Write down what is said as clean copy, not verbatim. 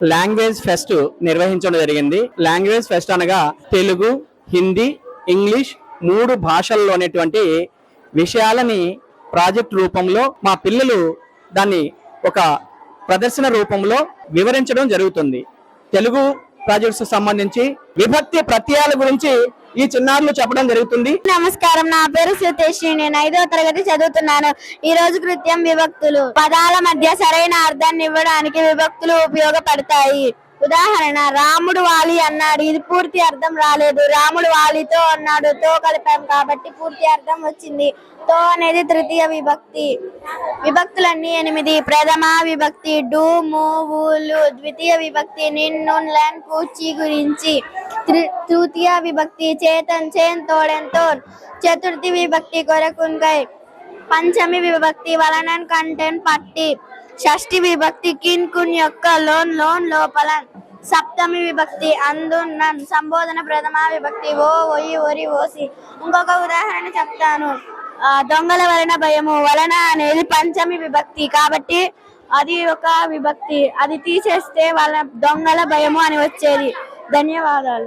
Language pest నిర్వహించడం జరిగింది. Language pest అనగా తెలుగు, హిందీ, ఇంగ్లీష్ 3 భాషల్లోనేటువంటి విషయాలని ప్రాజెక్ట్ రూపంలో మా పిల్లలు దాన్ని ఒక ప్రదర్శన రూపంలో వివరించడం జరుగుతుంది. తెలుగు ప్రాజెక్ట్స్ సంబంధించి విభక్తి ప్రత్యయాల గురించి ఈ చిన్నారులు చెప్పడం జరుగుతుంది. నమస్కారం, నా పేరు సుతేశ్రీ. నేను 5వ తరగతి చదువుతున్నాను. ఈ రోజు కృత్యం విభక్తులు. పదాల మధ్య సరైన అర్థాన్ని ఇవ్వడానికి విభక్తులు ఉపయోగపడతాయి. ఉదాహరణ, రాముడు వాలి అన్నాడు. ఇది పూర్తి అర్థం రాలేదు. రాముడు వాలితో అన్నాడు. తో కలిపాం కాబట్టి పూర్తి అర్థం వచ్చింది. తో అనేది తృతీయ విభక్తి. విభక్తులన్నీ 8. ప్రథమ విభక్తి డు, ము, ఊలు. ద్వితీయ విభక్తి నిన్, నున్, లెన్, కూచి గురించి. తృతీయ విభక్తి చేతన్, చేన్, తోడెన్, తోన్. చతుర్థి విభక్తి కొరకున్కై. పంచమి విభక్తి వలనన్, కంటెన్, పట్టి. షష్ఠి విభక్తి కిన్, కున్, యొక్క, లోన్, లోన్, లోపల. సప్తమి విభక్తి అందున్, నన్. సంబోధన ప్రథమ విభక్తి ఓ, ఒయి, ఒరి, ఓసి. ఇంకొక ఉదాహరణ చెప్తాను. దొంగల వలన భయము. వలన అనేది పంచమి విభక్తి కాబట్టి అది ఒక విభక్తి. అది తీసేస్తే వాళ్ళ దొంగల భయము అని వచ్చేది. ధన్యవాదాలు.